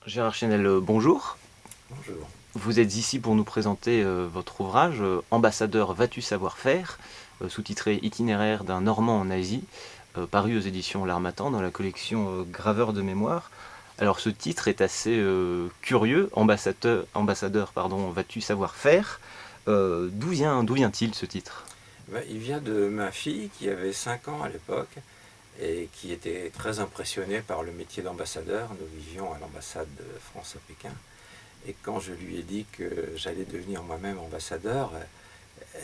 Gérard Chenel, bonjour. Bonjour. Vous êtes ici pour nous présenter votre ouvrage Ambassadeur, vas-tu savoir faire, sous-titré Itinéraire d'un Normand en Asie, paru aux éditions L'Harmattan dans la collection Graveurs de mémoire. Alors ce titre est assez curieux, ambassadeur, pardon, vas-tu savoir faire. D'où vient-il ce titre? Il vient de ma fille qui avait 5 ans à l'époque et qui était très impressionnée par le métier d'ambassadeur. Nous vivions à l'ambassade de France à Pékin. Et quand je lui ai dit que j'allais devenir moi-même ambassadeur,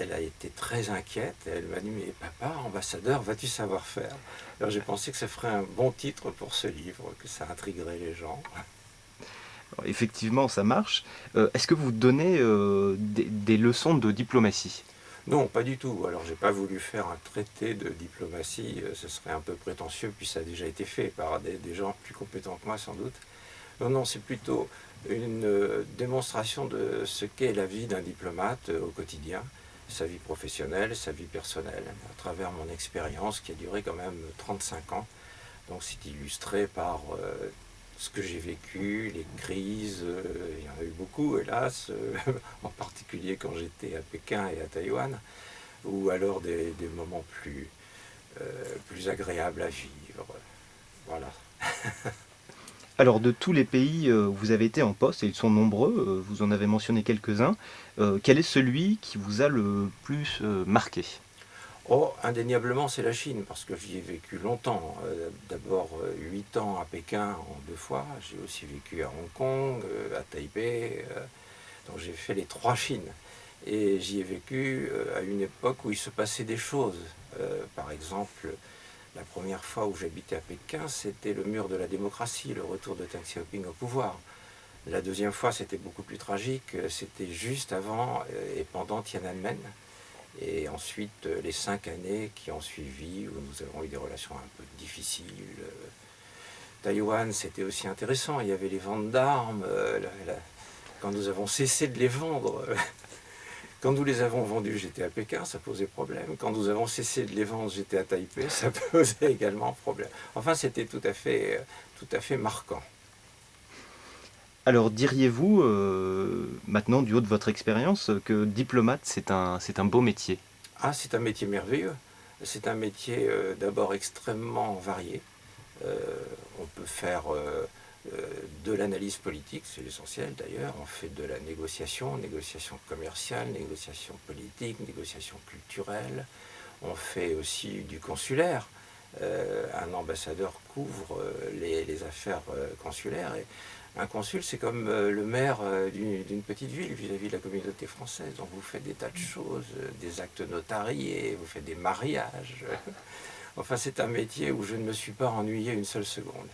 elle a été très inquiète. Elle m'a dit: mais papa, ambassadeur, vas-tu savoir faire? Alors j'ai pensé que ça ferait un bon titre pour ce livre, que ça intriguerait les gens. Alors, effectivement, ça marche. Est-ce que vous donnez des leçons de diplomatie? Non, pas du tout. Alors, j'ai pas voulu faire un traité de diplomatie, ce serait un peu prétentieux, puis ça a déjà été fait par des gens plus compétents que moi, sans doute. Non, non, c'est plutôt une démonstration de ce qu'est la vie d'un diplomate au quotidien, sa vie professionnelle, sa vie personnelle, à travers mon expérience qui a duré quand même 35 ans. Donc, c'est illustré par ce que j'ai vécu, les crises, il y en a eu beaucoup, hélas, en particulier quand j'étais à Pékin et à Taïwan, ou alors des moments plus agréables à vivre. Voilà. Alors de tous les pays où vous avez été en poste, et ils sont nombreux, vous en avez mentionné quelques-uns, quel est celui qui vous a le plus marqué? Oh, indéniablement, c'est la Chine, parce que j'y ai vécu longtemps. D'abord 8 ans à Pékin en 2 fois. J'ai aussi vécu à Hong Kong, à Taipei. Donc j'ai fait les 3 Chines. Et j'y ai vécu à une époque où il se passait des choses. Par exemple, la première fois où j'habitais à Pékin, c'était le mur de la démocratie, le retour de Deng Xiaoping au pouvoir. La deuxième fois, c'était beaucoup plus tragique. C'était juste avant et pendant Tiananmen. Et ensuite, les 5 années qui ont suivi, où nous avons eu des relations un peu difficiles. Taïwan, c'était aussi intéressant. Il y avait les ventes d'armes. Quand nous avons cessé de les vendre, quand nous les avons vendus, j'étais à Pékin, ça posait problème. Quand nous avons cessé de les vendre, j'étais à Taipei, ça posait également problème. Enfin, c'était tout à fait marquant. Alors diriez-vous, maintenant du haut de votre expérience, que diplomate c'est un beau métier? Ah, c'est un métier merveilleux. C'est un métier d'abord extrêmement varié. Euh, on peut faire de l'analyse politique, c'est l'essentiel d'ailleurs. On fait de la négociation, négociation commerciale, négociation politique, négociation culturelle. On fait aussi du consulaire. Un ambassadeur couvre les affaires consulaires. Et un consul, c'est comme le maire d'une petite ville vis-à-vis de la communauté française. Donc vous faites des tas de choses, des actes notariés, vous faites des mariages. Enfin, c'est un métier où je ne me suis pas ennuyé une seule seconde.